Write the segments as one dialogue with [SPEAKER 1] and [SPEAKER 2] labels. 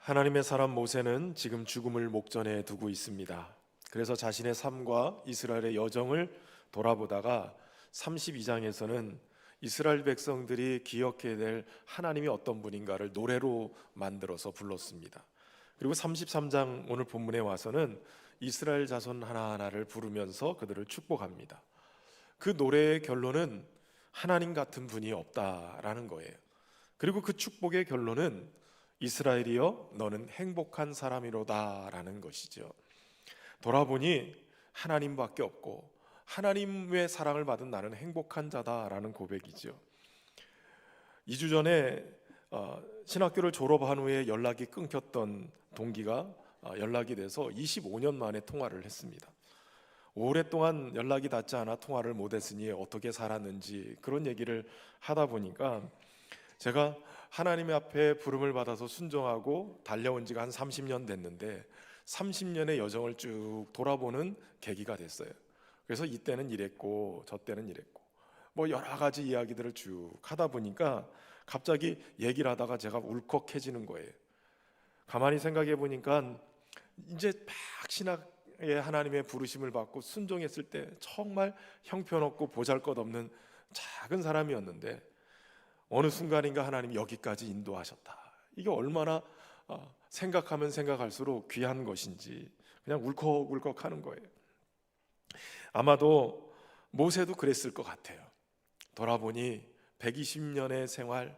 [SPEAKER 1] 하나님의 사람 모세는 지금 죽음을 목전에 두고 있습니다. 그래서 자신의 삶과 이스라엘의 여정을 돌아보다가 32장에서는 이스라엘 백성들이 기억해야 될 하나님이 어떤 분인가를 노래로 만들어서 불렀습니다. 그리고 33장 오늘 본문에 와서는 이스라엘 자손 하나하나를 부르면서 그들을 축복합니다. 그 노래의 결론은 하나님 같은 분이 없다라는 거예요. 그리고 그 축복의 결론은 이스라엘이여 너는 행복한 사람이로다 라는 것이죠. 돌아보니 하나님밖에 없고 하나님의 사랑을 받은 나는 행복한 자다라는 고백이죠. 2주 전에 신학교를 졸업한 후에 연락이 끊겼던 동기가 연락이 돼서 25년 만에 통화를 했습니다. 오랫동안 연락이 닿지 않아 통화를 못했으니 어떻게 살았는지 그런 얘기를 하다 보니까 제가 하나님의 앞에 부름을 받아서 순종하고 달려온 지가 한 30년 됐는데 30년의 여정을 쭉 돌아보는 계기가 됐어요. 그래서 이때는 이랬고 저 때는 이랬고 뭐 여러 가지 이야기들을 쭉 하다 보니까 갑자기 얘기를 하다가 제가 울컥해지는 거예요. 가만히 생각해 보니까 이제 막 신학의 하나님의 부르심을 받고 순종했을 때 정말 형편없고 보잘것없는 작은 사람이었는데 어느 순간인가 하나님이 여기까지 인도하셨다. 이게 얼마나 생각하면 생각할수록 귀한 것인지 그냥 울컥울컥 하는 거예요. 아마도 모세도 그랬을 것 같아요. 돌아보니 120년의 생활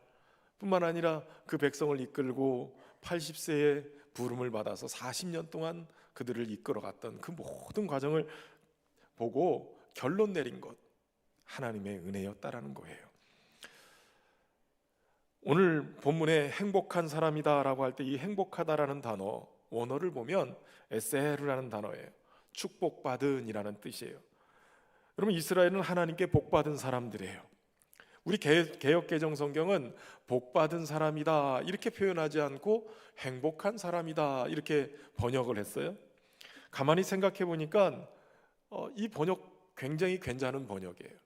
[SPEAKER 1] 뿐만 아니라 그 백성을 이끌고 80세의 부름을 받아서 40년 동안 그들을 이끌어갔던 그 모든 과정을 보고 결론 내린 것 하나님의 은혜였다라는 거예요. 오늘 본문에 행복한 사람이다 라고 할 때 이 행복하다라는 단어 원어를 보면 에세르라는 단어예요. 축복받은 이라는 뜻이에요. 여러분 이스라엘은 하나님께 복받은 사람들이에요. 우리 개역개정 성경은 복받은 사람이다 이렇게 표현하지 않고 행복한 사람이다 이렇게 번역을 했어요. 가만히 생각해 보니까 이 번역 굉장히 괜찮은 번역이에요.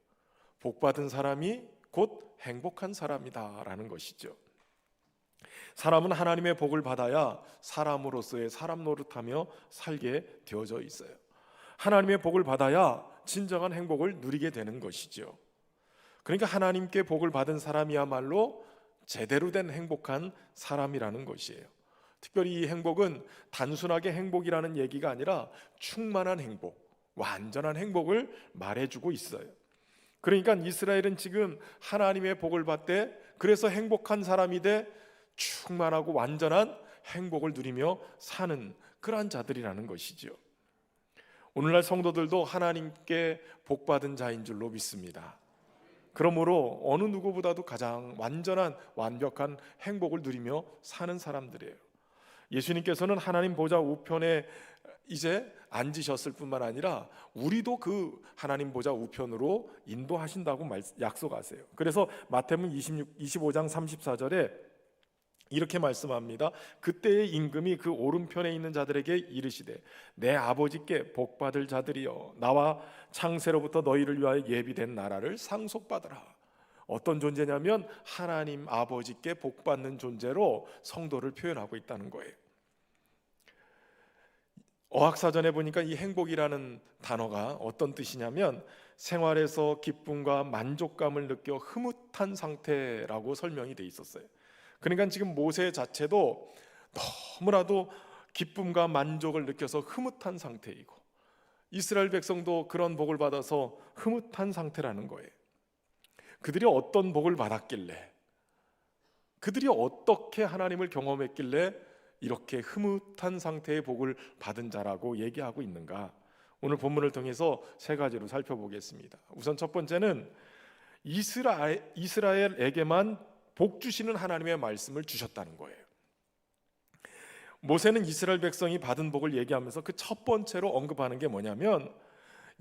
[SPEAKER 1] 복받은 사람이 곧 행복한 사람이다 라는 것이죠. 사람은 하나님의 복을 받아야 사람으로서의 사람 노릇하며 살게 되어져 있어요. 하나님의 복을 받아야 진정한 행복을 누리게 되는 것이죠. 그러니까 하나님께 복을 받은 사람이야말로 제대로 된 행복한 사람이라는 것이에요. 특별히 이 행복은 단순하게 행복이라는 얘기가 아니라 충만한 행복, 완전한 행복을 말해주고 있어요. 그러니까 이스라엘은 지금 하나님의 복을 받되 그래서 행복한 사람이 돼 충만하고 완전한 행복을 누리며 사는 그러한 자들이라는 것이죠. 오늘날 성도들도 하나님께 복받은 자인 줄로 믿습니다. 그러므로 어느 누구보다도 가장 완전한 완벽한 행복을 누리며 사는 사람들이에요. 예수님께서는 하나님 보좌 우편에 이제 앉으셨을 뿐만 아니라 우리도 그 하나님 보좌 우편으로 인도하신다고 약속하세요. 그래서 마태복음 25장 34절에 이렇게 말씀합니다. 그때의 임금이 그 오른편에 있는 자들에게 이르시되 내 아버지께 복받을 자들이여 나와 창세로부터 너희를 위하여 예비된 나라를 상속받으라. 어떤 존재냐면 하나님 아버지께 복받는 존재로 성도를 표현하고 있다는 거예요. 어학사전에 보니까 이 행복이라는 단어가 어떤 뜻이냐면 생활에서 기쁨과 만족감을 느껴 흐뭇한 상태라고 설명이 돼 있었어요. 그러니까 지금 모세 자체도 너무나도 기쁨과 만족을 느껴서 흐뭇한 상태이고 이스라엘 백성도 그런 복을 받아서 흐뭇한 상태라는 거예요. 그들이 어떤 복을 받았길래 그들이 어떻게 하나님을 경험했길래 이렇게 흐뭇한 상태의 복을 받은 자라고 얘기하고 있는가? 오늘 본문을 통해서 세 가지로 살펴보겠습니다. 우선 첫 번째는 이스라엘에게만 복 주시는 하나님의 말씀을 주셨다는 거예요. 모세는 이스라엘 백성이 받은 복을 얘기하면서 그 첫 번째로 언급하는 게 뭐냐면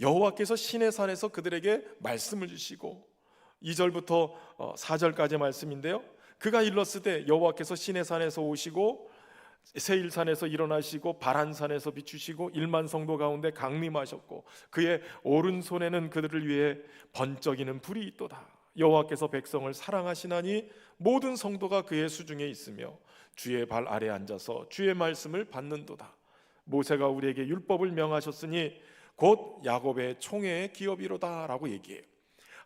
[SPEAKER 1] 여호와께서 시내산에서 그들에게 말씀을 주시고 2절부터 4절까지 말씀인데요. 그가 일렀으되 여호와께서 시내산에서 오시고 세일산에서 일어나시고 바란산에서 비추시고 1만 성도 가운데 강림하셨고 그의 오른손에는 그들을 위해 번쩍이는 불이 있도다. 여호와께서 백성을 사랑하시나니 모든 성도가 그의 수중에 있으며 주의 발 아래 앉아서 주의 말씀을 받는도다. 모세가 우리에게 율법을 명하셨으니 곧 야곱의 총회의 기업이로다 라고 얘기해요.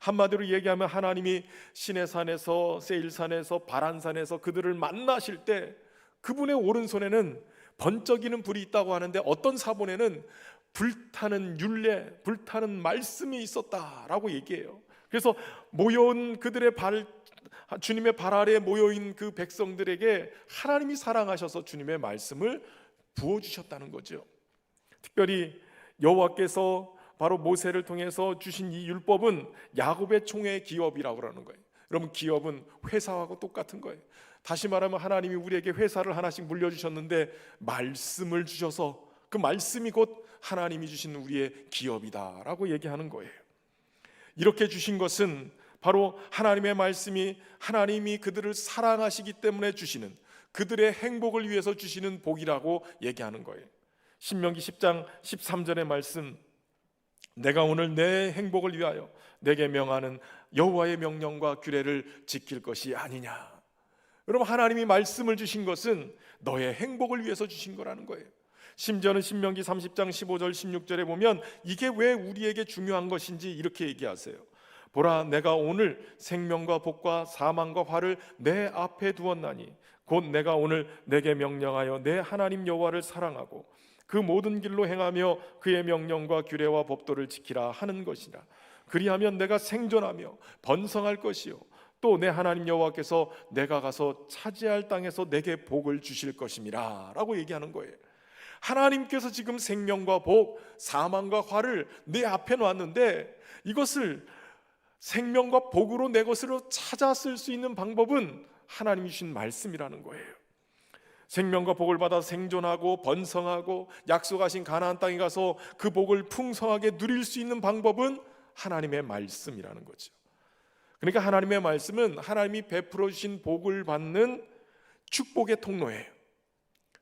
[SPEAKER 1] 한마디로 얘기하면 하나님이 시내산에서 세일산에서 바란산에서 그들을 만나실 때 그분의 오른손에는 번쩍이는 불이 있다고 하는데 어떤 사본에는 불타는 율례, 불타는 말씀이 있었다라고 얘기해요. 그래서 모여온 그들의 주님의 발 아래에 모여있는 그 백성들에게 하나님이 사랑하셔서 주님의 말씀을 부어주셨다는 거죠. 특별히 여호와께서 바로 모세를 통해서 주신 이 율법은 야곱의 총회의 기업이라고 그러는 거예요. 여러분, 기업은 회사하고 똑같은 거예요. 다시 말하면 하나님이 우리에게 회사를 하나씩 물려주셨는데 말씀을 주셔서 그 말씀이 곧 하나님이 주신 우리의 기업이다라고 얘기하는 거예요. 이렇게 주신 것은 바로 하나님의 말씀이 하나님이 그들을 사랑하시기 때문에 주시는, 그들의 행복을 위해서 주시는 복이라고 얘기하는 거예요. 신명기 10장 13절의 말씀, 내가 오늘 내 행복을 위하여 내게 명하는 여호와의 명령과 규례를 지킬 것이 아니냐. 여러분, 하나님이 말씀을 주신 것은 너의 행복을 위해서 주신 거라는 거예요. 심지어는 신명기 30장 15절 16절에 보면 이게 왜 우리에게 중요한 것인지 이렇게 얘기하세요. 보라, 내가 오늘 생명과 복과 사망과 화를 내 앞에 두었나니 곧 내가 오늘 내게 명령하여 내 하나님 여호와를 사랑하고 그 모든 길로 행하며 그의 명령과 규례와 법도를 지키라 하는 것이라. 그리하면 내가 생존하며 번성할 것이요 또 내 하나님 여호와께서 내가 가서 차지할 땅에서 내게 복을 주실 것임이라 라고 얘기하는 거예요. 하나님께서 지금 생명과 복, 사망과 화를 내 앞에 놨는데 이것을 생명과 복으로 내 것으로 찾아 쓸 수 있는 방법은 하나님이 주신 말씀이라는 거예요. 생명과 복을 받아 생존하고 번성하고 약속하신 가나안 땅에 가서 그 복을 풍성하게 누릴 수 있는 방법은 하나님의 말씀이라는 거죠. 그러니까 하나님의 말씀은 하나님이 베풀어 주신 복을 받는 축복의 통로예요.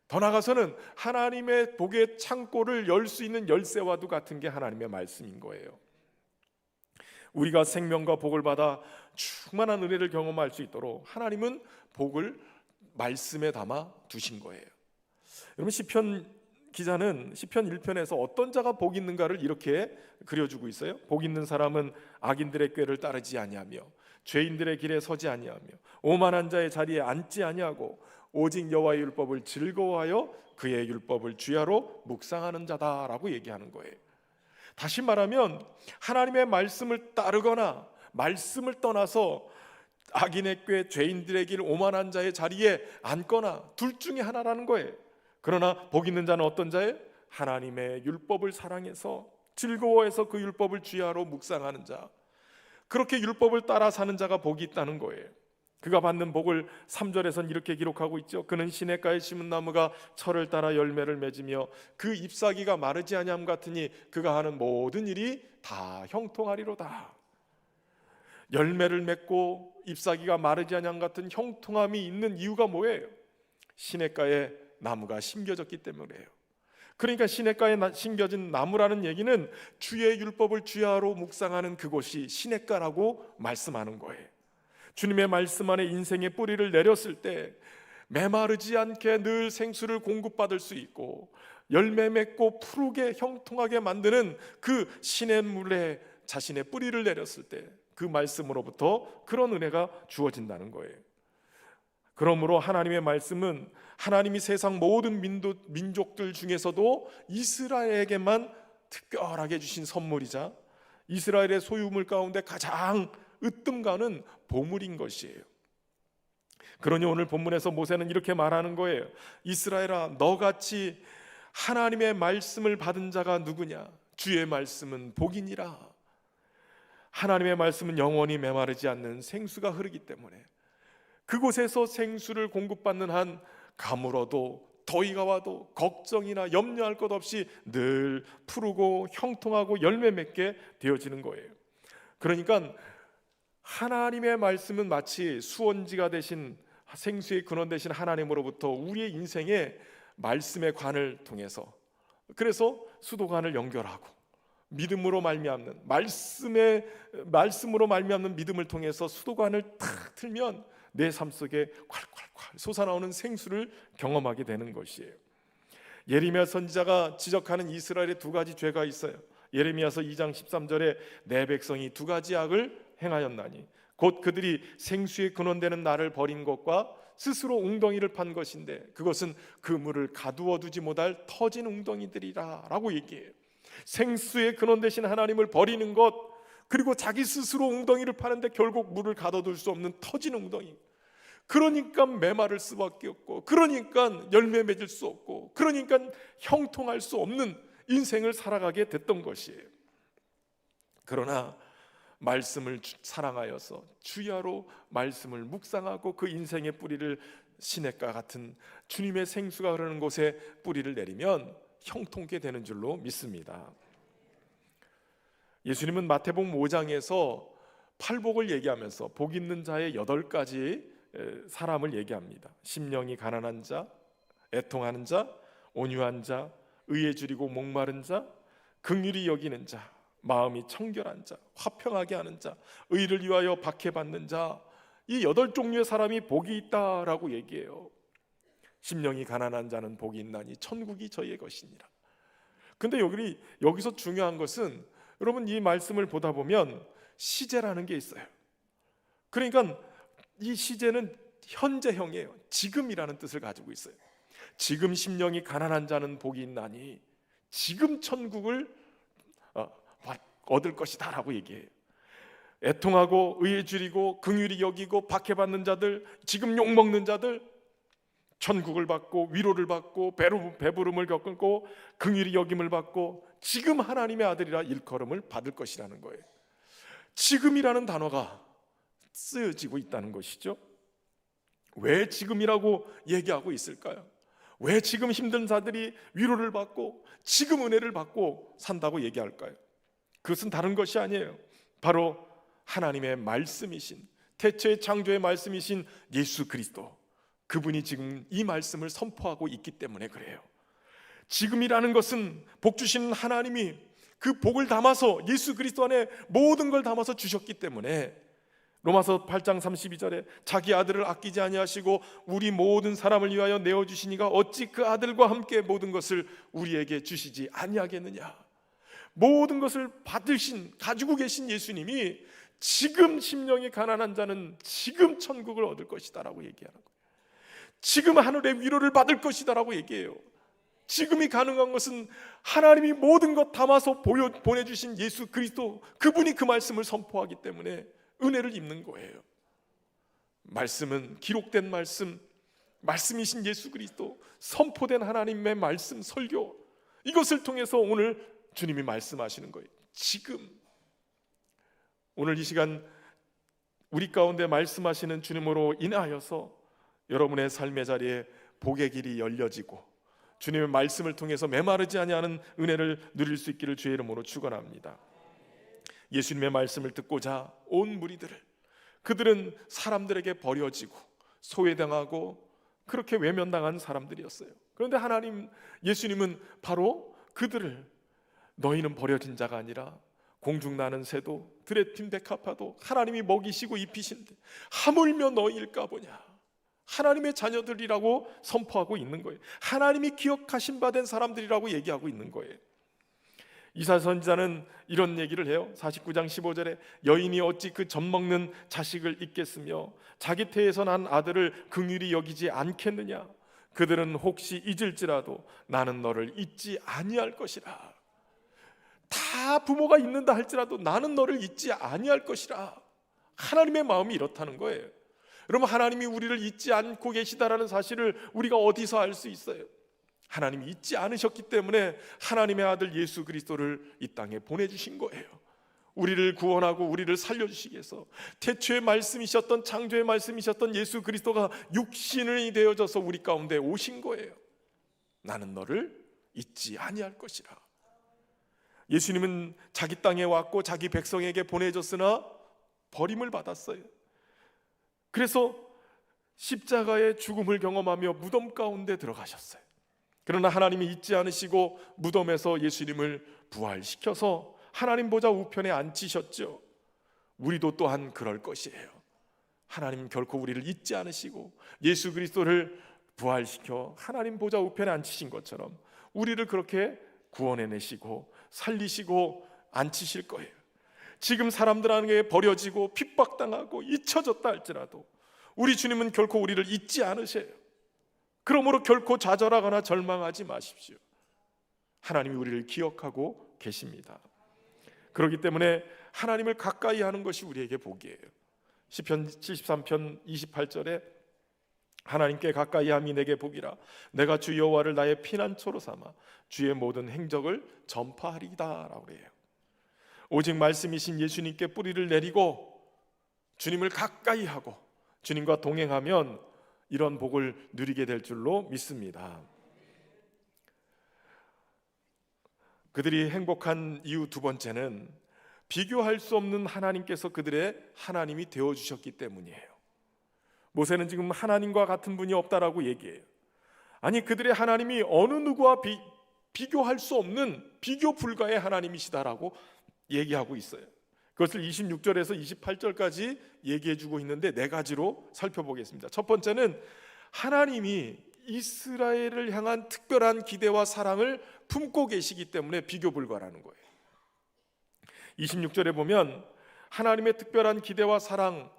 [SPEAKER 1] 더 나아가서는 하나님의 복의 창고를 열 수 있는 열쇠와도 같은 게 하나님의 말씀인 거예요. 우리가 생명과 복을 받아 충만한 은혜를 경험할 수 있도록 하나님은 복을 말씀에 담아 두신 거예요. 여러분, 시편 기자는 시편 1편에서 어떤 자가 복 있는가를 이렇게 그려주고 있어요. 복 있는 사람은 악인들의 꾀를 따르지 아니하며 죄인들의 길에 서지 아니하며 오만한 자의 자리에 앉지 아니하고 오직 여호와의 율법을 즐거워하여 그의 율법을 주야로 묵상하는 자다라고 얘기하는 거예요. 다시 말하면 하나님의 말씀을 따르거나 말씀을 떠나서 악인의 꾀, 죄인들의 길, 오만한 자의 자리에 앉거나 둘 중에 하나라는 거예요. 그러나 복 있는 자는 어떤 자예요? 하나님의 율법을 사랑해서 즐거워해서 그 율법을 주야로 묵상하는 자, 그렇게 율법을 따라 사는 자가 복이 있다는 거예요. 그가 받는 복을 3절에선 이렇게 기록하고 있죠. 그는 시냇가에 심은 나무가 철을 따라 열매를 맺으며 그 잎사귀가 마르지 아니함 같으니 그가 하는 모든 일이 다 형통하리로다. 열매를 맺고 잎사귀가 마르지 아니함 같은 형통함이 있는 이유가 뭐예요? 시냇가에 나무가 심겨졌기 때문이에요. 그러니까 시냇가에 심겨진 나무라는 얘기는 주의 율법을 주야로 묵상하는 그곳이 시냇가라고 말씀하는 거예요. 주님의 말씀 안에 인생의 뿌리를 내렸을 때 메마르지 않게 늘 생수를 공급받을 수 있고 열매 맺고 푸르게 형통하게 만드는 그 시냇물에 자신의 뿌리를 내렸을 때 그 말씀으로부터 그런 은혜가 주어진다는 거예요. 그러므로 하나님의 말씀은 하나님이 세상 모든 민족들 중에서도 이스라엘에게만 특별하게 주신 선물이자 이스라엘의 소유물 가운데 가장 으뜸가는 보물인 것이에요. 그러니 오늘 본문에서 모세는 이렇게 말하는 거예요. 이스라엘아, 너같이 하나님의 말씀을 받은 자가 누구냐? 주의 말씀은 복이니라. 하나님의 말씀은 영원히 메마르지 않는 생수가 흐르기 때문에 그곳에서 생수를 공급받는 한 가물어도 더위가 와도 걱정이나 염려할 것 없이 늘 푸르고 형통하고 열매 맺게 되어지는 거예요. 그러니까 하나님의 말씀은 마치 수원지가 되신 생수의 근원 되신 하나님으로부터 우리의 인생에 말씀의 관을 통해서, 그래서 수도관을 연결하고 믿음으로 말미암는 말씀으로 말미암는 믿음을 통해서 수도관을 탁 틀면 내 삶 속에 콸콸콸 솟아나오는 생수를 경험하게 되는 것이에요. 예레미야 선지자가 지적하는 이스라엘의 두 가지 죄가 있어요. 예레미야서 2장 13절에 내 백성이 두 가지 악을 행하였나니 곧 그들이 생수의 근원되는 나를 버린 것과 스스로 웅덩이를 판 것인데 그것은 그물을 가두어 두지 못할 터진 웅덩이들이라 라고 얘기해요. 생수의 근원 되신 하나님을 버리는 것, 그리고 자기 스스로 웅덩이를 파는데 결국 물을 가둬둘 수 없는 터진 웅덩이. 그러니까 메마를 수밖에 없고, 그러니까 열매 맺을 수 없고, 그러니까 형통할 수 없는 인생을 살아가게 됐던 것이에요. 그러나 말씀을 사랑하여서 주야로 말씀을 묵상하고 그 인생의 뿌리를 시냇가 같은 주님의 생수가 흐르는 곳에 뿌리를 내리면 형통케 되는 줄로 믿습니다. 예수님은 마태복음 5장에서 팔복을 얘기하면서 복 있는 자의 8가지 사람을 얘기합니다. 심령이 가난한 자, 애통하는 자, 온유한 자, 의에 줄이고 목마른 자, 긍휼히 여기는 자, 마음이 청결한 자, 화평하게 하는 자, 의를 위하여 박해받는 자, 이 8종류의 사람이 복이 있다라고 얘기해요. 심령이 가난한 자는 복이 있나니 천국이 저희의 것이니라. 근데 여기서 중요한 것은 여러분 이 말씀을 보다 보면 시제라는 게 있어요. 그러니까 이 시제는 현재형이에요. 지금이라는 뜻을 가지고 있어요. 지금 심령이 가난한 자는 복이 있나니 지금 천국을 얻을 것이다 라고 얘기해요. 애통하고 의에 줄이고 긍휼히 여기고 박해받는 자들, 지금 욕먹는 자들 천국을 받고 위로를 받고 배부름을 겪고 긍휼히 여김을 받고 지금 하나님의 아들이라 일컬음을 받을 것이라는 거예요. 지금이라는 단어가 쓰여지고 있다는 것이죠. 왜 지금이라고 얘기하고 있을까요? 왜 지금 힘든 자들이 위로를 받고 지금 은혜를 받고 산다고 얘기할까요? 그것은 다른 것이 아니에요. 바로 하나님의 말씀이신, 태초의 창조의 말씀이신 예수 그리스도, 그분이 지금 이 말씀을 선포하고 있기 때문에 그래요. 지금이라는 것은 복 주시는 하나님이 그 복을 담아서 예수 그리스도 안에 모든 걸 담아서 주셨기 때문에 로마서 8장 32절에 자기 아들을 아끼지 아니하시고 우리 모든 사람을 위하여 내어주시니가 어찌 그 아들과 함께 모든 것을 우리에게 주시지 아니하겠느냐. 모든 것을 가지고 계신 예수님이 지금 심령이 가난한 자는 지금 천국을 얻을 것이다 라고 얘기하는 거예요. 지금 하늘의 위로를 받을 것이다 라고 얘기해요. 지금이 가능한 것은 하나님이 모든 것 담아서 보내주신 예수 그리스도, 그분이 그 말씀을 선포하기 때문에 은혜를 입는 거예요. 말씀은 기록된 말씀, 말씀이신 예수 그리스도, 선포된 하나님의 말씀, 설교, 이것을 통해서 오늘 주님이 말씀하시는 거예요. 지금 오늘 이 시간 우리 가운데 말씀하시는 주님으로 인하여서 여러분의 삶의 자리에 복의 길이 열려지고 주님의 말씀을 통해서 메마르지 아니하는 은혜를 누릴 수 있기를 주의 이름으로 축원합니다. 예수님의 말씀을 듣고자 온 무리들을, 그들은 사람들에게 버려지고 소외당하고 그렇게 외면당한 사람들이었어요. 그런데 예수님은 바로 그들을 너희는 버려진 자가 아니라 공중 나는 새도 들에 튄 백합화도 하나님이 먹이시고 입히신데 하물며 너희일까 보냐, 하나님의 자녀들이라고 선포하고 있는 거예요. 하나님이 기억하신 바 된 사람들이라고 얘기하고 있는 거예요. 이사야 선지자는 이런 얘기를 해요. 49장 15절에 여인이 어찌 그 젖먹는 자식을 잊겠으며 자기 태에서 난 아들을 긍휼히 여기지 않겠느냐. 그들은 혹시 잊을지라도 나는 너를 잊지 아니할 것이라. 다 부모가 잊는다 할지라도 나는 너를 잊지 아니할 것이라. 하나님의 마음이 이렇다는 거예요. 여러분, 하나님이 우리를 잊지 않고 계시다라는 사실을 우리가 어디서 알 수 있어요? 하나님이 잊지 않으셨기 때문에 하나님의 아들 예수 그리스도를 이 땅에 보내주신 거예요. 우리를 구원하고 우리를 살려주시기 위해서 태초의 말씀이셨던, 창조의 말씀이셨던 예수 그리스도가 육신이 되어져서 우리 가운데 오신 거예요. 나는 너를 잊지 아니할 것이라. 예수님은 자기 땅에 왔고 자기 백성에게 보내졌으나 버림을 받았어요. 그래서 십자가의 죽음을 경험하며 무덤 가운데 들어가셨어요. 그러나 하나님이 잊지 않으시고 무덤에서 예수님을 부활시켜서 하나님 보좌 우편에 앉히셨죠. 우리도 또한 그럴 것이에요. 하나님 결코 우리를 잊지 않으시고 예수 그리스도를 부활시켜 하나님 보좌 우편에 앉히신 것처럼 우리를 그렇게 구원해내시고 살리시고 앉히실 거예요. 지금 사람들에게 버려지고 핍박당하고 잊혀졌다 할지라도 우리 주님은 결코 우리를 잊지 않으세요. 그러므로 결코 좌절하거나 절망하지 마십시오. 하나님이 우리를 기억하고 계십니다. 그렇기 때문에 하나님을 가까이 하는 것이 우리에게 복이에요. 시편 73편 28절에 하나님께 가까이 함이 내게 복이라. 내가 주 여호와를 나의 피난처로 삼아 주의 모든 행적을 전파하리이다 라고 해요. 오직 말씀이신 예수님께 뿌리를 내리고 주님을 가까이 하고 주님과 동행하면 이런 복을 누리게 될 줄로 믿습니다. 그들이 행복한 이유 두 번째는 비교할 수 없는 하나님께서 그들의 하나님이 되어주셨기 때문이에요. 모세는 지금 하나님과 같은 분이 없다라고 얘기해요. 아니, 그들의 하나님이 어느 누구와 비교할 수 없는 비교 불가의 하나님이시다라고 얘기하고 있어요. 그것을 26절에서 28절까지 얘기해주고 있는데 네 가지로 살펴보겠습니다. 첫 번째는 하나님이 이스라엘을 향한 특별한 기대와 사랑을 품고 계시기 때문에 비교 불가라는 거예요. 26절에 보면 하나님의 특별한 기대와 사랑,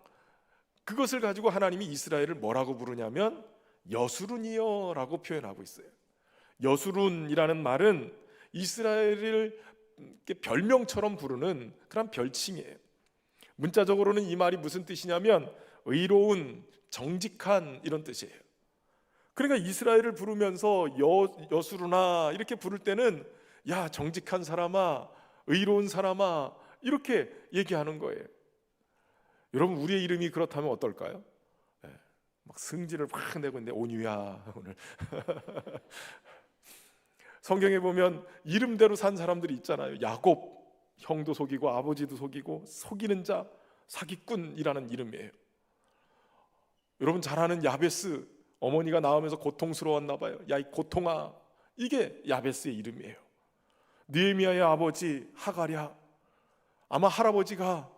[SPEAKER 1] 그것을 가지고 하나님이 이스라엘을 뭐라고 부르냐면 여수룬이여 라고 표현하고 있어요. 여수룬이라는 말은 이스라엘을 별명처럼 부르는 그런 별칭이에요. 문자적으로는 이 말이 무슨 뜻이냐면 의로운, 정직한 이런 뜻이에요. 그러니까 이스라엘을 부르면서 여수루나 이렇게 부를 때는 야, 정직한 사람아, 의로운 사람아 이렇게 얘기하는 거예요. 여러분, 우리의 이름이 그렇다면 어떨까요? 네, 막 승질을 확 내고 있는데 온유야 오늘 성경에 보면 이름대로 산 사람들이 있잖아요. 야곱, 형도 속이고 아버지도 속이고 속이는 자, 사기꾼이라는 이름이에요. 여러분 잘 아는 야베스, 어머니가 낳으면서 고통스러웠나 봐요. 야, 이 고통아, 이게 야베스의 이름이에요. 느헤미야의 아버지 하가랴, 아마 할아버지가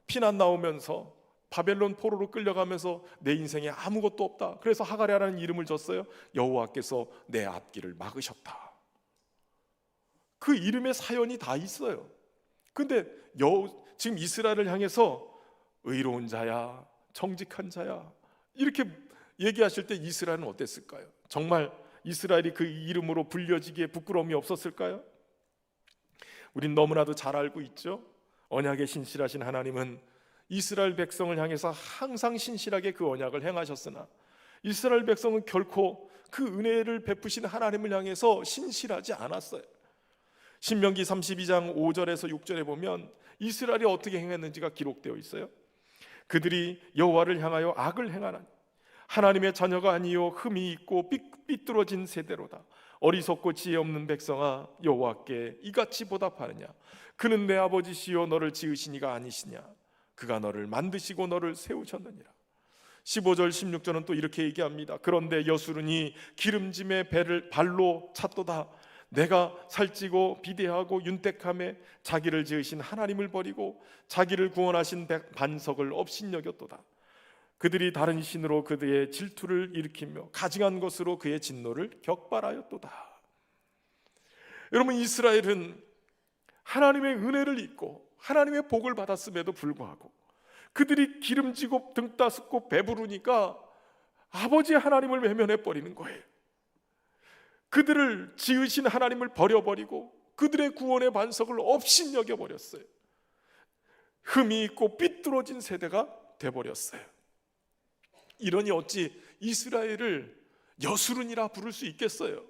[SPEAKER 1] 피난 나오면서 바벨론 포로로 끌려가면서 내 인생에 아무것도 없다, 그래서 하가랴라는 이름을 줬어요. 여호와께서 내 앞길을 막으셨다. 그 이름의 사연이 다 있어요. 근데 지금 이스라엘을 향해서 의로운 자야, 정직한 자야 이렇게 얘기하실 때 이스라엘은 어땠을까요? 정말 이스라엘이 그 이름으로 불려지기에 부끄러움이 없었을까요? 우린 너무나도 잘 알고 있죠. 언약에 신실하신 하나님은 이스라엘 백성을 향해서 항상 신실하게 그 언약을 행하셨으나 이스라엘 백성은 결코 그 은혜를 베푸신 하나님을 향해서 신실하지 않았어요. 신명기 32장 5절에서 6절에 보면 이스라엘이 어떻게 행했는지가 기록되어 있어요. 그들이 여호와를 향하여 악을 행하나니 하나님의 자녀가 아니요 흠이 있고 삐뚤어진 세대로다. 어리석고 지혜 없는 백성아, 여호와께 이같이 보답하느냐? 그는 내 아버지시요 너를 지으신 이가 아니시냐? 그가 너를 만드시고 너를 세우셨느니라. 15절 16절은 또 이렇게 얘기합니다. 그런데 여수run이 기름짐의 발로 찼도다. 내가 살찌고 비대하고 윤택함에 자기를 지으신 하나님을 버리고 자기를 구원하신 반석을 업신여겼도다. 그들이 다른 신으로 그들의 질투를 일으키며 가증한 것으로 그의 진노를 격발하였도다. 여러분, 이스라엘은 하나님의 은혜를 잊고 하나님의 복을 받았음에도 불구하고 그들이 기름지고 등 따숩고 배부르니까 아버지 하나님을 외면해버리는 거예요. 그들을 지으신 하나님을 버려버리고 그들의 구원의 반석을 업신여겨버렸어요. 흠이 있고 삐뚤어진 세대가 돼버렸어요. 이러니 어찌 이스라엘을 여수룬이라 부를 수 있겠어요?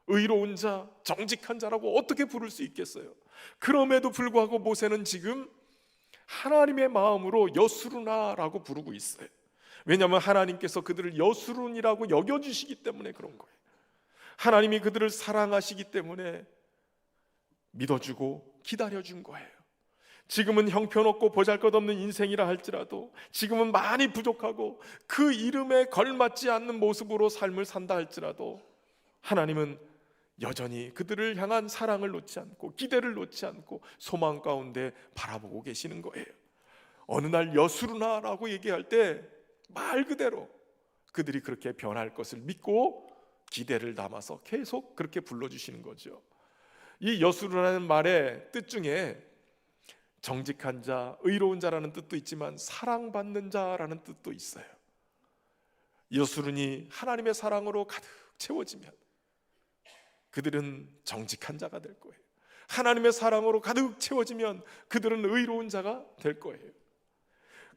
[SPEAKER 1] 의로운 자, 정직한 자라고 어떻게 부를 수 있겠어요? 그럼에도 불구하고 모세는 지금 하나님의 마음으로 여수루나라고 부르고 있어요. 왜냐하면 하나님께서 그들을 여수룬이라고 여겨주시기 때문에 그런 거예요. 하나님이 그들을 사랑하시기 때문에 믿어주고 기다려준 거예요. 지금은 형편없고 보잘것없는 인생이라 할지라도, 지금은 많이 부족하고 그 이름에 걸맞지 않는 모습으로 삶을 산다 할지라도 하나님은 여전히 그들을 향한 사랑을 놓지 않고 기대를 놓지 않고 소망 가운데 바라보고 계시는 거예요. 어느 날 여수르나라고 얘기할 때 말 그대로 그들이 그렇게 변할 것을 믿고 기대를 담아서 계속 그렇게 불러주시는 거죠. 이 여수르라는 말의 뜻 중에 정직한 자, 의로운 자라는 뜻도 있지만 사랑받는 자라는 뜻도 있어요. 여수르니 하나님의 사랑으로 가득 채워지면 그들은 정직한 자가 될 거예요. 하나님의 사랑으로 가득 채워지면 그들은 의로운 자가 될 거예요.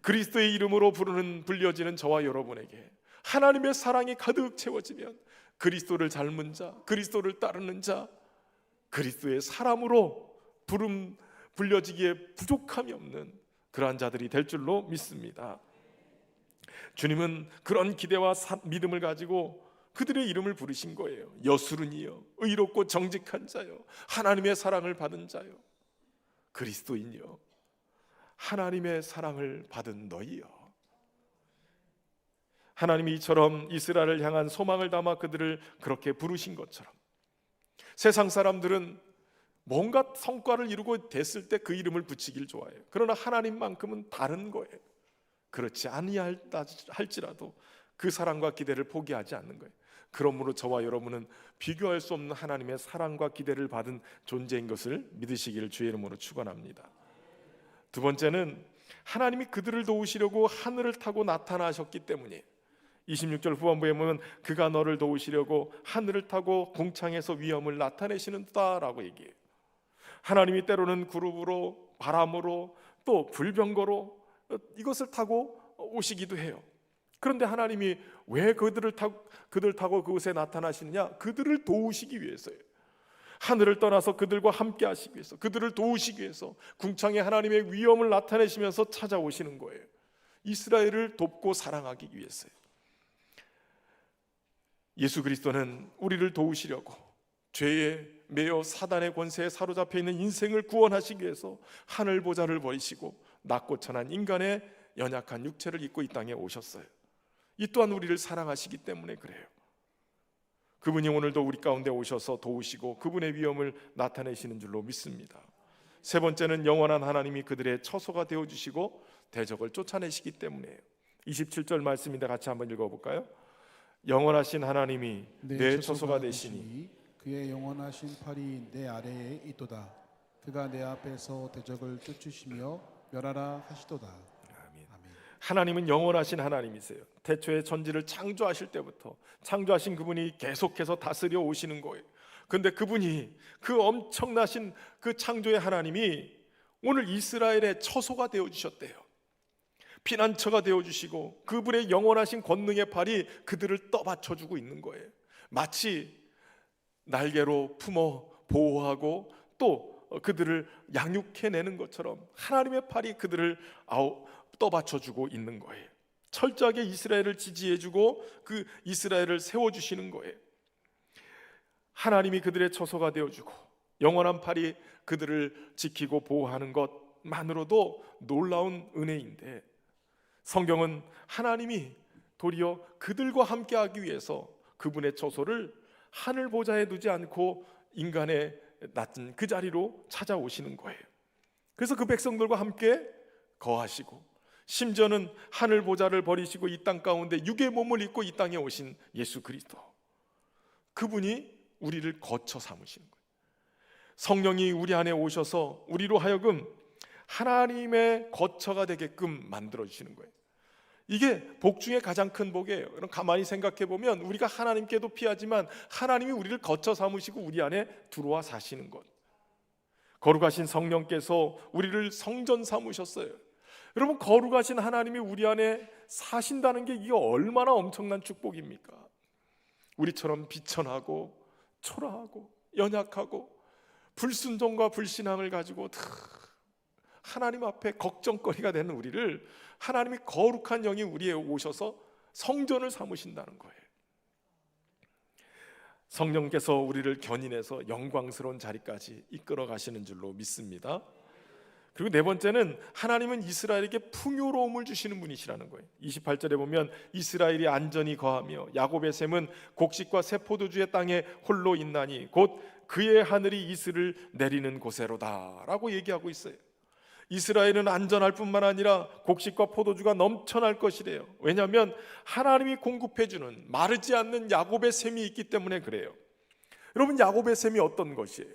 [SPEAKER 1] 그리스도의 이름으로 불려지는 저와 여러분에게 하나님의 사랑이 가득 채워지면 그리스도를 닮은 자, 그리스도를 따르는 자, 그리스도의 사람으로 불려지기에 부족함이 없는 그러한 자들이 될 줄로 믿습니다. 주님은 그런 기대와 믿음을 가지고 그들의 이름을 부르신 거예요. 여수르니여, 의롭고 정직한 자요, 하나님의 사랑을 받은 자요, 그리스도인이여, 하나님의 사랑을 받은 너희여. 하나님이 이처럼 이스라엘을 향한 소망을 담아 그들을 그렇게 부르신 것처럼 세상 사람들은 뭔가 성과를 이루고 됐을 때 그 이름을 붙이길 좋아해요. 그러나 하나님만큼은 다른 거예요. 그렇지 아니할지라도 그 사랑과 기대를 포기하지 않는 거예요. 그러므로 저와 여러분은 비교할 수 없는 하나님의 사랑과 기대를 받은 존재인 것을 믿으시기를 주의 이름으로 축원합니다. 두 번째는 하나님이 그들을 도우시려고 하늘을 타고 나타나셨기 때문에 26절 후반부에 보면 그가 너를 도우시려고 하늘을 타고 궁창에서 위엄을 나타내시는다라고 얘기해요. 하나님이 때로는 구름으로, 바람으로, 또 불병거로 이것을 타고 오시기도 해요. 그런데 하나님이 왜 그들 타고 그곳에 나타나시느냐? 그들을 도우시기 위해서예요. 하늘을 떠나서 그들과 함께 하시기 위해서, 그들을 도우시기 위해서 궁창에 하나님의 위엄을 나타내시면서 찾아오시는 거예요. 이스라엘을 돕고 사랑하기 위해서요. 예수 그리스도는 우리를 도우시려고 죄에 매여 사단의 권세에 사로잡혀 있는 인생을 구원하시기 위해서 하늘 보좌를 버리시고 낮고 천한 인간의 연약한 육체를 입고 이 땅에 오셨어요. 이 또한 우리를 사랑하시기 때문에 그래요. 그분이 오늘도 우리 가운데 오셔서 도우시고 그분의 위엄을 나타내시는 줄로 믿습니다. 세 번째는 영원한 하나님이 그들의 처소가 되어주시고 대적을 쫓아내시기 때문이에요. 27절 말씀인데 같이 한번 읽어볼까요? 영원하신 하나님이 내 처소가 되시니
[SPEAKER 2] 그의 영원하신 팔이 내 아래에 있도다. 그가 내 앞에서 대적을 쫓으시며 멸하라 하시도다.
[SPEAKER 1] 아멘. 하나님은 영원하신 하나님이세요. 태초에 천지를 창조하실 때부터 창조하신 그분이 계속해서 다스려 오시는 거예요. 그런데 그분이 그 엄청나신 그 창조의 하나님이 오늘 이스라엘의 처소가 되어주셨대요. 피난처가 되어주시고 그분의 영원하신 권능의 팔이 그들을 떠받쳐주고 있는 거예요. 마치 날개로 품어 보호하고 또 그들을 양육해내는 것처럼 하나님의 팔이 그들을 떠받쳐주고 있는 거예요. 철저하게 이스라엘을 지지해주고 그 이스라엘을 세워주시는 거예요. 하나님이 그들의 처소가 되어주고 영원한 팔이 그들을 지키고 보호하는 것만으로도 놀라운 은혜인데, 성경은 하나님이 도리어 그들과 함께하기 위해서 그분의 처소를 하늘 보좌에 두지 않고 인간의 낮은 그 자리로 찾아오시는 거예요. 그래서 그 백성들과 함께 거하시고 심지어는 하늘 보좌를 버리시고 이 땅 가운데 육의 몸을 입고 이 땅에 오신 예수 그리스도, 그분이 우리를 거처 삼으시는 거예요. 성령이 우리 안에 오셔서 우리로 하여금 하나님의 거처가 되게끔 만들어주시는 거예요. 이게 복 중에 가장 큰 복이에요. 그럼 가만히 생각해 보면 우리가 하나님께도 피하지만 하나님이 우리를 거처 삼으시고 우리 안에 들어와 사시는 것, 거룩하신 성령께서 우리를 성전 삼으셨어요. 여러분, 거룩하신 하나님이 우리 안에 사신다는 게 이게 얼마나 엄청난 축복입니까? 우리처럼 비천하고 초라하고 연약하고 불순종과 불신앙을 가지고 하나님 앞에 걱정거리가 되는 우리를 하나님이 거룩한 영이 우리에 오셔서 성전을 삼으신다는 거예요. 성령께서 우리를 견인해서 영광스러운 자리까지 이끌어 가시는 줄로 믿습니다. 그리고 네 번째는 하나님은 이스라엘에게 풍요로움을 주시는 분이시라는 거예요. 28절에 보면 이스라엘이 안전히 거하며 야곱의 샘은 곡식과 새 포도주의 땅에 홀로 있나니 곧 그의 하늘이 이슬을 내리는 곳에로다 라고 얘기하고 있어요. 이스라엘은 안전할 뿐만 아니라 곡식과 포도주가 넘쳐날 것이래요. 왜냐하면 하나님이 공급해 주는 마르지 않는 야곱의 샘이 있기 때문에 그래요. 여러분, 야곱의 샘이 어떤 것이에요?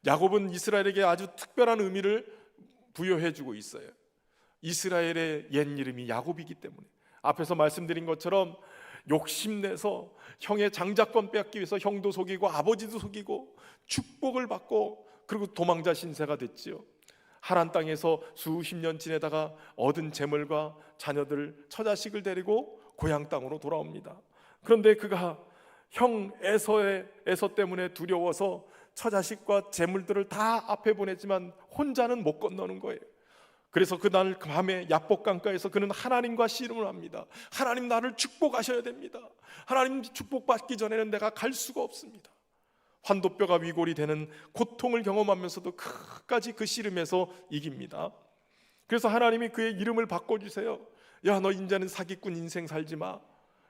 [SPEAKER 1] 야곱은 이스라엘에게 아주 특별한 의미를 부여해 주고 있어요. 이스라엘의 옛 이름이 야곱이기 때문에. 앞에서 말씀드린 것처럼 욕심내서 형의 장자권 빼앗기 위해서 형도 속이고 아버지도 속이고 축복을 받고 그리고 도망자 신세가 됐지요. 하란 땅에서 수십 년 지내다가 얻은 재물과 자녀들, 처자식을 데리고 고향 땅으로 돌아옵니다. 그런데 그가 형 에서 때문에 두려워서 처자식과 재물들을 다 앞에 보냈지만 혼자는 못 건너는 거예요. 그래서 그날 밤에 야복 강가에서 그는 하나님과 씨름을 합니다. 하나님, 나를 축복하셔야 됩니다. 하나님 축복받기 전에는 내가 갈 수가 없습니다. 환도뼈가 위골이 되는 고통을 경험하면서도 끝까지 그 씨름에서 이깁니다. 그래서 하나님이 그의 이름을 바꿔주세요. 야, 너 이제는 사기꾼 인생 살지 마.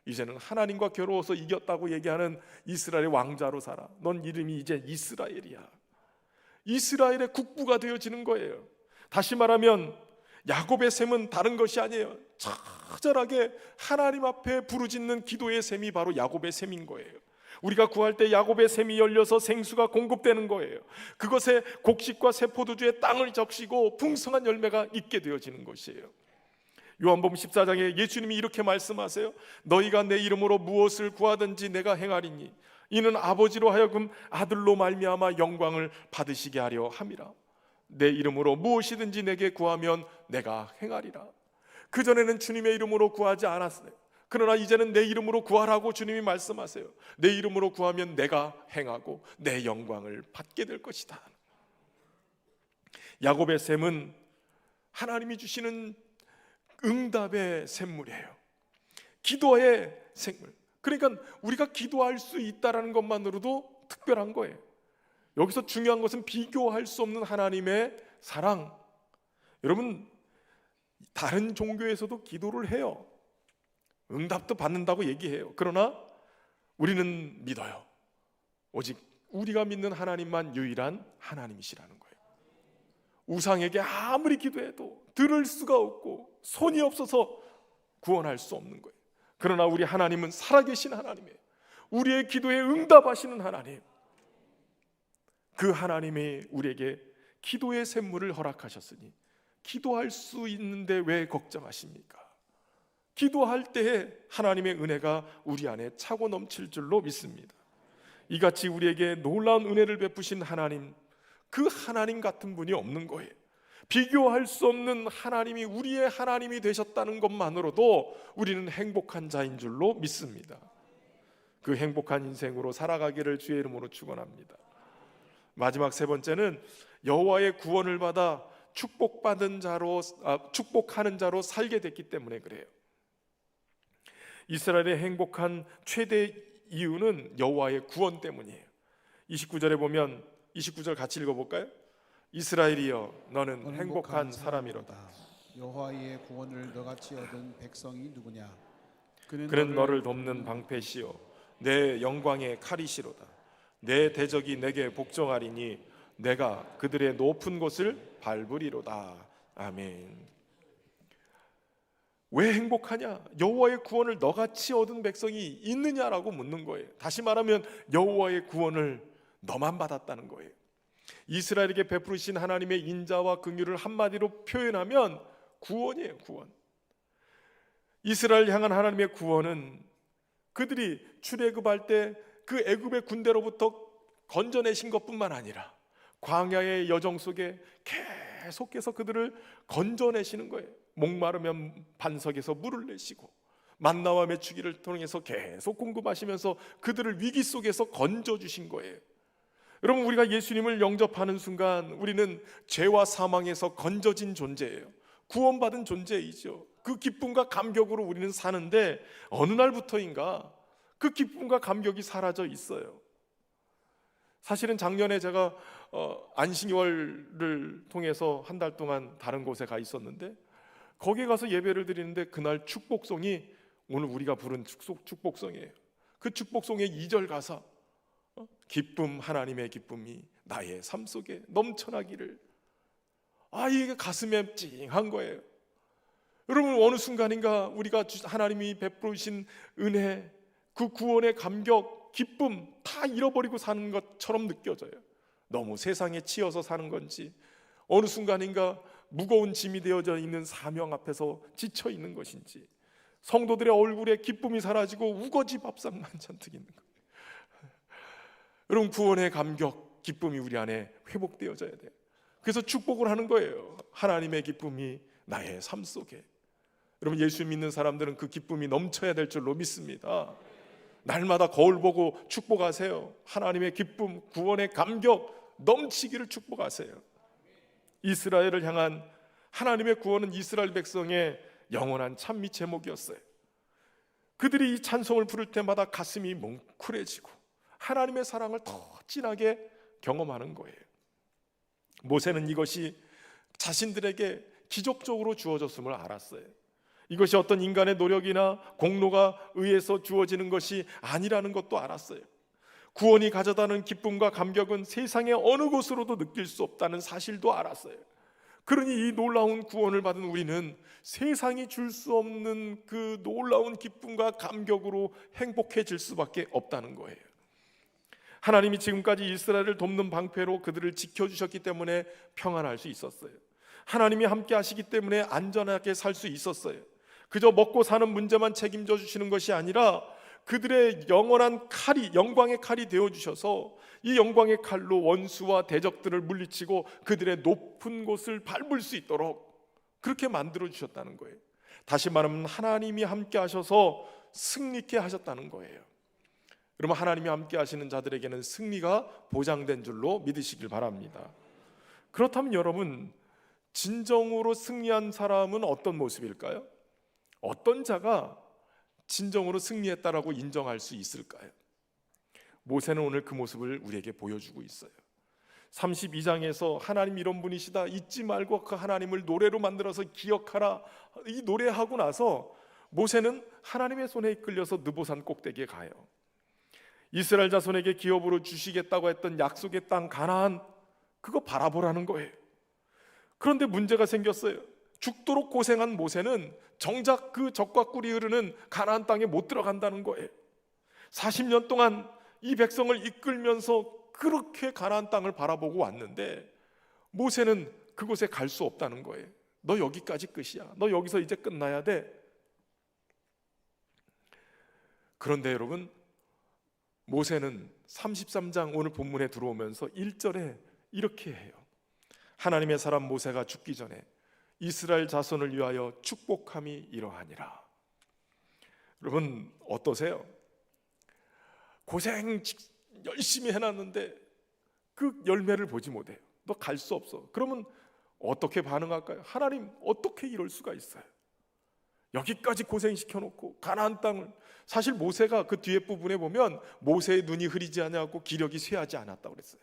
[SPEAKER 1] 이제는 하나님과 겨루어서 이겼다고 얘기하는 이스라엘의 왕자로 살아. 넌 이름이 이제 이스라엘이야. 이스라엘의 국부가 되어지는 거예요. 다시 말하면 야곱의 셈은 다른 것이 아니에요. 처절하게 하나님 앞에 부르짖는 기도의 셈이 바로 야곱의 셈인 거예요. 우리가 구할 때 야곱의 셈이 열려서 생수가 공급되는 거예요. 그것에 곡식과 새 포도주의 땅을 적시고 풍성한 열매가 있게 되어지는 것이에요. 요한복음 14장에 예수님이 이렇게 말씀하세요. 너희가 내 이름으로 무엇을 구하든지 내가 행하리니 이는 아버지로 하여금 아들로 말미암아 영광을 받으시게 하려 함이라. 내 이름으로 무엇이든지 내게 구하면 내가 행하리라. 그전에는 주님의 이름으로 구하지 않았어요. 그러나 이제는 내 이름으로 구하라고 주님이 말씀하세요. 내 이름으로 구하면 내가 행하고 내 영광을 받게 될 것이다. 야곱의 셈은 하나님이 주시는 응답의 샘물이에요. 기도의 샘물. 그러니까 우리가 기도할 수 있다는 것만으로도 특별한 거예요. 여기서 중요한 것은 비교할 수 없는 하나님의 사랑. 여러분, 다른 종교에서도 기도를 해요. 응답도 받는다고 얘기해요. 그러나 우리는 믿어요. 오직 우리가 믿는 하나님만 유일한 하나님이시라는 거예요. 우상에게 아무리 기도해도 들을 수가 없고 손이 없어서 구원할 수 없는 거예요. 그러나 우리 하나님은 살아계신 하나님이에요. 우리의 기도에 응답하시는 하나님. 그 하나님이 우리에게 기도의 샘물을 허락하셨으니 기도할 수 있는데 왜 걱정하십니까? 기도할 때에 하나님의 은혜가 우리 안에 차고 넘칠 줄로 믿습니다. 이같이 우리에게 놀라운 은혜를 베푸신 하나님, 그 하나님 같은 분이 없는 거예요. 비교할 수 없는 하나님이 우리의 하나님이 되셨다는 것만으로도 우리는 행복한 자인 줄로 믿습니다. 그 행복한 인생으로 살아가기를 주의 이름으로 축원합니다. 마지막 세 번째는 여호와의 구원을 받아 축복하는 자로 살게 됐기 때문에 그래요. 이스라엘의 행복한 최대 이유는 여호와의 구원 때문이에요. 29절에 보면 29절 같이 읽어볼까요? 이스라엘이여 너는 행복한 사람이로다.
[SPEAKER 2] 여호와의 구원을 너같이 얻은 백성이 누구냐?
[SPEAKER 1] 그는 너를 돕는 방패시요 내 영광의 칼이시로다. 내 대적이 내게 복종하리니 내가 그들의 높은 곳을 밟으리로다. 아멘. 왜 행복하냐? 여호와의 구원을 너같이 얻은 백성이 있느냐라고 묻는 거예요. 다시 말하면 여호와의 구원을 너만 받았다는 거예요. 이스라엘에게 베푸신 하나님의 인자와 긍휼을 한마디로 표현하면 구원이에요. 구원. 이스라엘 향한 하나님의 구원은 그들이 출애굽할 때 그 애굽의 군대로부터 건져내신 것뿐만 아니라 광야의 여정 속에 계속해서 그들을 건져내시는 거예요. 목마르면 반석에서 물을 내시고 만나와 메추기를 통해서 계속 공급하시면서 그들을 위기 속에서 건져주신 거예요. 여러분, 우리가 예수님을 영접하는 순간 우리는 죄와 사망에서 건져진 존재예요. 구원받은 존재이죠. 그 기쁨과 감격으로 우리는 사는데 어느 날부터인가 그 기쁨과 감격이 사라져 있어요. 사실은 작년에 제가 안식월을 통해서 한 달 동안 다른 곳에 가 있었는데 거기에 가서 예배를 드리는데 그날 축복송이 오늘 우리가 부른 축복송이에요. 그 축복송의 2절 가사 기쁨 하나님의 기쁨이 나의 삶 속에 넘쳐나기를. 이게 가슴에 찡한 거예요. 여러분, 어느 순간인가 우리가 하나님이 베푸신 은혜, 그 구원의 감격, 기쁨 다 잃어버리고 사는 것처럼 느껴져요. 너무 세상에 치여서 사는 건지, 어느 순간인가 무거운 짐이 되어져 있는 사명 앞에서 지쳐 있는 것인지, 성도들의 얼굴에 기쁨이 사라지고 우거지 밥상만 잔뜩 있는 거예요. 여러분, 구원의 감격, 기쁨이 우리 안에 회복되어져야 돼요. 그래서 축복을 하는 거예요. 하나님의 기쁨이 나의 삶 속에. 여러분, 예수 믿는 사람들은 그 기쁨이 넘쳐야 될 줄로 믿습니다. 날마다 거울 보고 축복하세요. 하나님의 기쁨, 구원의 감격 넘치기를 축복하세요. 이스라엘을 향한 하나님의 구원은 이스라엘 백성의 영원한 찬미 제목이었어요. 그들이 이 찬송을 부를 때마다 가슴이 뭉클해지고 하나님의 사랑을 더 진하게 경험하는 거예요. 모세는 이것이 자신들에게 기적적으로 주어졌음을 알았어요. 이것이 어떤 인간의 노력이나 공로가 의해서 주어지는 것이 아니라는 것도 알았어요. 구원이 가져다는 기쁨과 감격은 세상의 어느 곳으로도 느낄 수 없다는 사실도 알았어요. 그러니 이 놀라운 구원을 받은 우리는 세상이 줄 수 없는 그 놀라운 기쁨과 감격으로 행복해질 수밖에 없다는 거예요. 하나님이 지금까지 이스라엘을 돕는 방패로 그들을 지켜주셨기 때문에 평안할 수 있었어요. 하나님이 함께 하시기 때문에 안전하게 살 수 있었어요. 그저 먹고 사는 문제만 책임져 주시는 것이 아니라 그들의 영원한 칼이, 영광의 칼이 되어주셔서 이 영광의 칼로 원수와 대적들을 물리치고 그들의 높은 곳을 밟을 수 있도록 그렇게 만들어 주셨다는 거예요. 다시 말하면 하나님이 함께 하셔서 승리케 하셨다는 거예요. 여러분, 하나님이 함께 하시는 자들에게는 승리가 보장된 줄로 믿으시길 바랍니다. 그렇다면 여러분, 진정으로 승리한 사람은 어떤 모습일까요? 어떤 자가 진정으로 승리했다라고 인정할 수 있을까요? 모세는 오늘 그 모습을 우리에게 보여주고 있어요. 32장에서 하나님 이런 분이시다, 잊지 말고 그 하나님을 노래로 만들어서 기억하라, 이 노래하고 나서 모세는 하나님의 손에 이끌려서 느보산 꼭대기에 가요. 이스라엘 자손에게 기업으로 주시겠다고 했던 약속의 땅 가나안, 그거 바라보라는 거예요. 그런데 문제가 생겼어요. 죽도록 고생한 모세는 정작 그 적과 꿀이 흐르는 가나안 땅에 못 들어간다는 거예요. 40년 동안 이 백성을 이끌면서 그렇게 가나안 땅을 바라보고 왔는데 모세는 그곳에 갈 수 없다는 거예요. 너 여기까지 끝이야. 너 여기서 이제 끝나야 돼. 그런데 여러분, 모세는 33장 오늘 본문에 들어오면서 1절에 이렇게 해요. 하나님의 사람 모세가 죽기 전에 이스라엘 자손을 위하여 축복함이 이러하니라. 여러분, 어떠세요? 고생 열심히 해놨는데 그 열매를 보지 못해요. 너 갈 수 없어. 그러면 어떻게 반응할까요? 하나님, 어떻게 이럴 수가 있어요? 여기까지 고생시켜놓고 가나안 땅을, 사실 모세가 그 뒤에 부분에 보면 모세의 눈이 흐리지 않았고 기력이 쇠하지 않았다고 그랬어요.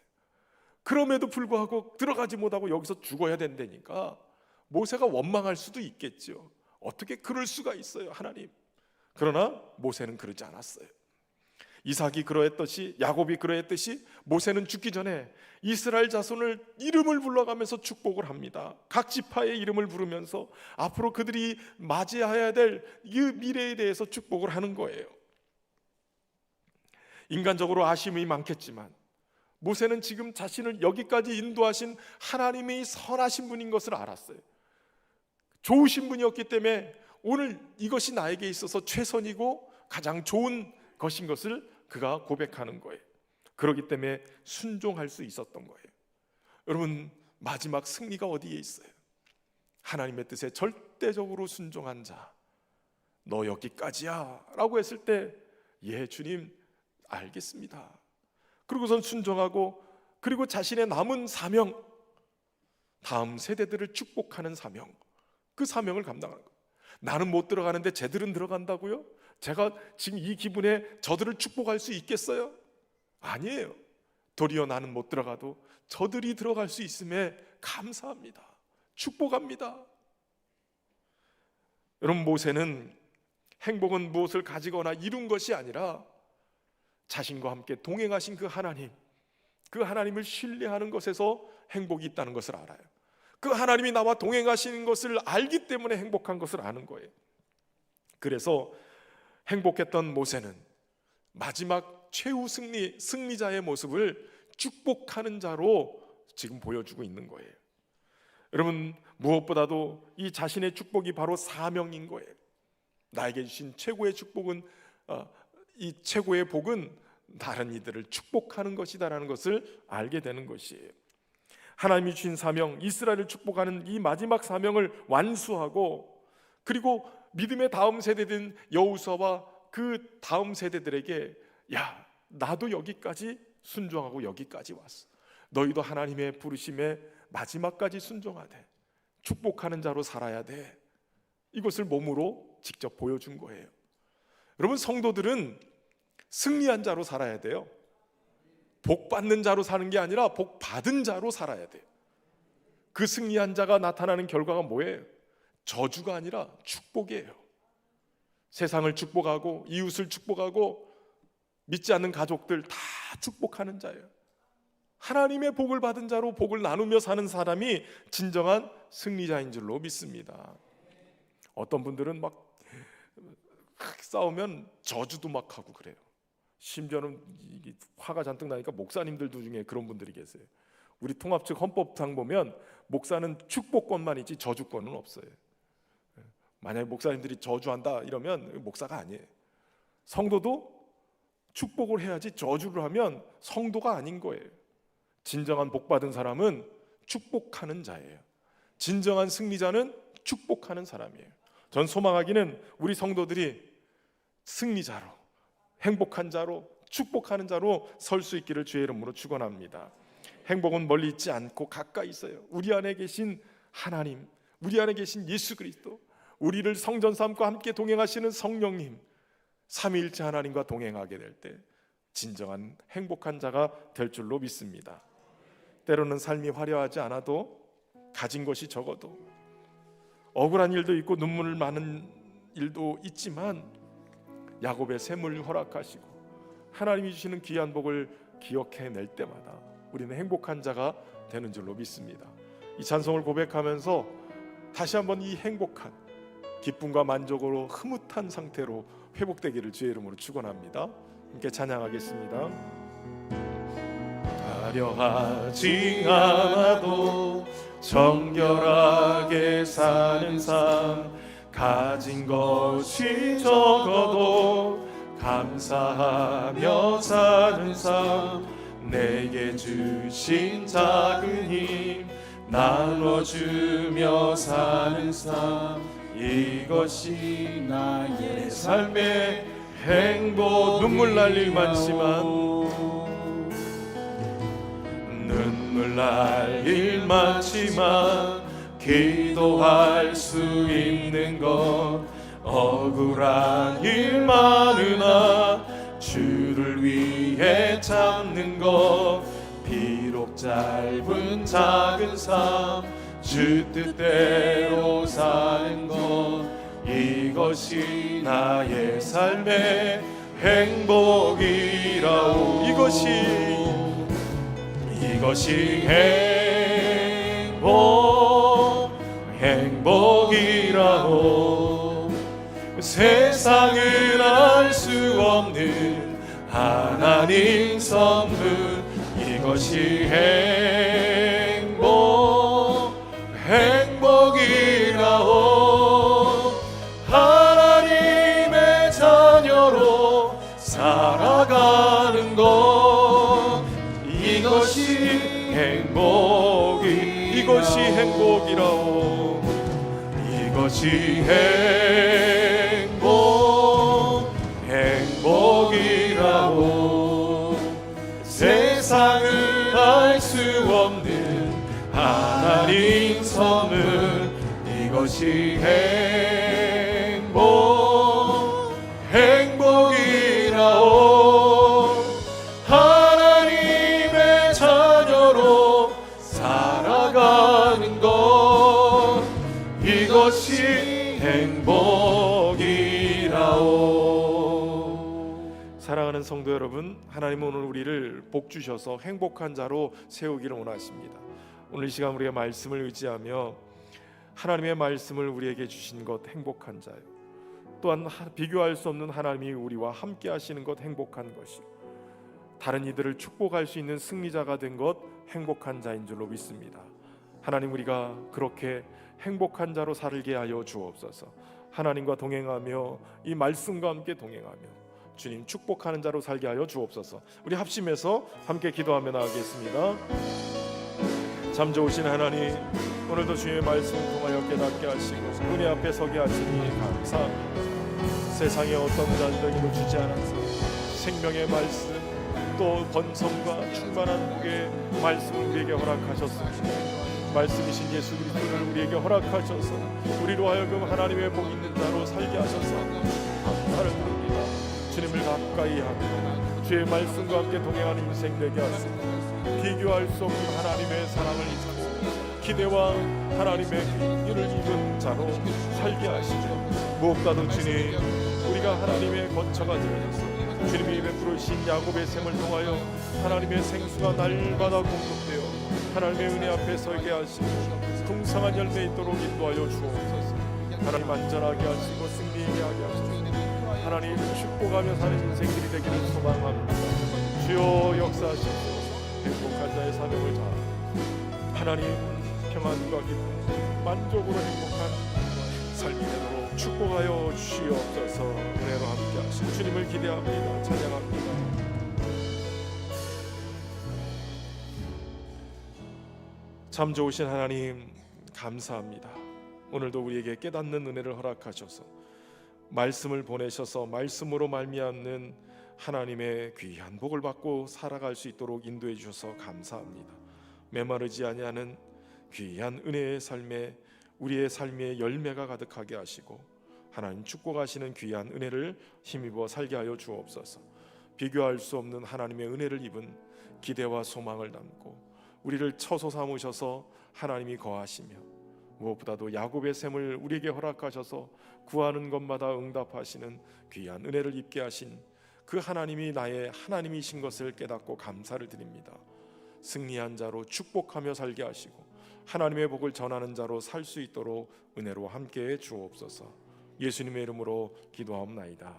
[SPEAKER 1] 그럼에도 불구하고 들어가지 못하고 여기서 죽어야 된다니까 모세가 원망할 수도 있겠죠. 어떻게 그럴 수가 있어요, 하나님. 그러나 모세는 그러지 않았어요. 이삭이 그러했듯이, 야곱이 그러했듯이 모세는 죽기 전에 이스라엘 자손을 이름을 불러가면서 축복을 합니다. 각 지파의 이름을 부르면서 앞으로 그들이 맞이해야 될 이 미래에 대해서 축복을 하는 거예요. 인간적으로 아쉬움이 많겠지만 모세는 지금 자신을 여기까지 인도하신 하나님이 선하신 분인 것을 알았어요. 좋으신 분이었기 때문에 오늘 이것이 나에게 있어서 최선이고 가장 좋은 것인 것을 그가 고백하는 거예요. 그렇기 때문에 순종할 수 있었던 거예요. 여러분, 마지막 승리가 어디에 있어요? 하나님의 뜻에 절대적으로 순종한 자. 너 여기까지야 라고 했을 때, 예 주님 알겠습니다. 그리고선 순종하고, 그리고 자신의 남은 사명, 다음 세대들을 축복하는 사명, 그 사명을 감당하는 거예요. 나는 못 들어가는데 쟤들은 들어간다고요? 제가 지금 이 기분에 저들을 축복할 수 있겠어요? 아니에요. 도리어 나는 못 들어가도 저들이 들어갈 수 있음에 감사합니다. 축복합니다. 여러분, 모세는 행복은 무엇을 가지거나 이룬 것이 아니라 자신과 함께 동행하신 그 하나님, 그 하나님을 신뢰하는 것에서 행복이 있다는 것을 알아요. 그 하나님이 나와 동행하시는 것을 알기 때문에 행복한 것을 아는 거예요. 그래서 행복했던 모세는 마지막 최후 승리자의 모습을 축복하는 자로 지금 보여주고 있는 거예요. 여러분, 무엇보다도 이 자신의 축복이 바로 사명인 거예요. 나에게 주신 최고의 축복은 이 최고의 복은 다른 이들을 축복하는 것이다라는 것을 알게 되는 것이에요. 하나님이 주신 사명, 이스라엘을 축복하는 이 마지막 사명을 완수하고, 그리고 믿음의 다음 세대된 여호수아와 그 다음 세대들에게, 야, 나도 여기까지 순종하고 여기까지 왔어. 너희도 하나님의 부르심에 마지막까지 순종하되 축복하는 자로 살아야 돼. 이것을 몸으로 직접 보여준 거예요. 여러분, 성도들은 승리한 자로 살아야 돼요. 복 받는 자로 사는 게 아니라 복 받은 자로 살아야 돼요. 그 승리한 자가 나타나는 결과가 뭐예요? 저주가 아니라 축복이에요. 세상을 축복하고 이웃을 축복하고 믿지 않는 가족들 다 축복하는 자예요. 하나님의 복을 받은 자로 복을 나누며 사는 사람이 진정한 승리자인 줄로 믿습니다. 어떤 분들은 막 싸우면 저주도 막 하고 그래요. 심지어는 화가 잔뜩 나니까 목사님들도 중에 그런 분들이 계세요. 우리 통합 측 헌법상 보면 목사는 축복권만 있지 저주권은 없어요. 만약에 목사님들이 저주한다 이러면 목사가 아니에요. 성도도 축복을 해야지 저주를 하면 성도가 아닌 거예요. 진정한 복 받은 사람은 축복하는 자예요. 진정한 승리자는 축복하는 사람이에요. 전 소망하기는 우리 성도들이 승리자로, 행복한 자로, 축복하는 자로 설 수 있기를 주의 이름으로 축원합니다. 행복은 멀리 있지 않고 가까이 있어요. 우리 안에 계신 하나님, 우리 안에 계신 예수 그리스도, 우리를 성전 삼고 함께 동행하시는 성령님, 삼위일체 하나님과 동행하게 될 때 진정한 행복한 자가 될 줄로 믿습니다. 때로는 삶이 화려하지 않아도, 가진 것이 적어도, 억울한 일도 있고 눈물 많은 일도 있지만 야곱의 샘을 허락하시고 하나님이 주시는 귀한 복을 기억해낼 때마다 우리는 행복한 자가 되는 줄로 믿습니다. 이 찬송을 고백하면서 다시 한번 이 행복한 기쁨과 만족으로 흐뭇한 상태로 회복되기를 주의 이름으로 축원합니다. 함께 찬양하겠습니다. 화려하지 않아도 정결하게 사는 삶, 가진 것이 적어도 감사하며 사는 삶, 내게 주신 작은 힘 나눠주며 사는 삶, 이것이 나의 삶의 행복. 눈물 날 일 많지만, 눈물 날 일 많지만 기도할 수 있는 것, 억울한 일 많으나 주를 위해 참는 것, 비록 짧은 작은 삶 주 뜻대로 사는 것, 이것이 나의 삶의 행복이라오. 이것이 행복이라오. 세상은 알 수 없는 하나님 선물, 이것이 행복이라오. 하나님의 자녀로 살아가는 것, 이것이 행복이라오. 이것이 행복이라오. 세상을 알 수 없는 하나님 선물, 이것이 행복이라오. 하나님의 자녀로 살아가는 것, 이것이 행복이라오. 사랑하는 성도 여러분, 하나님은 오늘 우리를 복 주셔서 행복한 자로 세우기를 원하십니다. 오늘 이 시간 우리가 말씀을 의지하며 하나님의 말씀을 우리에게 주신 것 행복한 자요, 또한 비교할 수 없는 하나님이 우리와 함께 하시는 것 행복한 것이요, 다른 이들을 축복할 수 있는 승리자가 된 것 행복한 자인 줄로 믿습니다. 하나님, 우리가 그렇게 행복한 자로 살게 하여 주옵소서. 하나님과 동행하며 이 말씀과 함께 동행하며 주님 축복하는 자로 살게 하여 주옵소서. 우리 합심해서 함께 기도하며 나가겠습니다. 참 좋으신 하나님, 오늘도 주의 말씀을 통하여 깨닫게 하시고 은혜 앞에 서게 하시니 감사합니다. 세상에 어떤 잔등이도 주지 않아서 생명의 말씀, 또 번성과 충만한 복의 말씀을 우리에게 허락하셨습니다. 말씀이신 예수 그리스도를 우리에게 허락하셔서 우리로 하여금 하나님의 복 있는 자로 살게 하셔서 감사를 드립니다. 주님을 가까이 하며 주의 말씀과 함께 동행하는 인생 되게 하시고 비교할 수 없는 하나님의 사랑을 입고 기대와 하나님의 긍휼을 입은 자로 살게 하시고, 무엇보다도 주님, 우리가 하나님의 거처가 되어서 주님이 베푸르신 야곱의 샘을 통하여 하나님의 생수가 날마다 공급되어 하나님의 은혜 앞에 서게 하시고 풍성한 열매 있도록 인도하여 주옵소서. 하나님 안전하게 하시고 승리하게 하시고 하나님 축복하며 사는 인생들이 되기를 소망합니다. 주여 역사하시고 행복한 자의 사명을 다하고 하나님 평안과 기쁨, 만족으로 행복한 삶이 되도록 축복하여 주시옵소서. 은혜로 함께 하시고 주님을 기대합니다. 찬양합니다. 참 좋으신 하나님 감사합니다. 오늘도 우리에게 깨닫는 은혜를 허락하셔서 말씀을 보내셔서 말씀으로 말미암는 하나님의 귀한 복을 받고 살아갈 수 있도록 인도해 주셔서 감사합니다. 메마르지 아니하는 귀한 은혜의 삶에 우리의 삶의 열매가 가득하게 하시고 하나님 축복하시는 귀한 은혜를 힘입어 살게 하여 주옵소서. 비교할 수 없는 하나님의 은혜를 입은 기대와 소망을 담고 우리를 처소 삼으셔서 하나님이 거하시며 무엇보다도 야곱의 샘을 우리에게 허락하셔서 구하는 것마다 응답하시는 귀한 은혜를 입게 하신 그 하나님이 나의 하나님이신 것을 깨닫고 감사를 드립니다. 승리한 자로 축복하며 살게 하시고 하나님의 복을 전하는 자로 살 수 있도록 은혜로 함께해 주옵소서. 예수님의 이름으로 기도하옵나이다.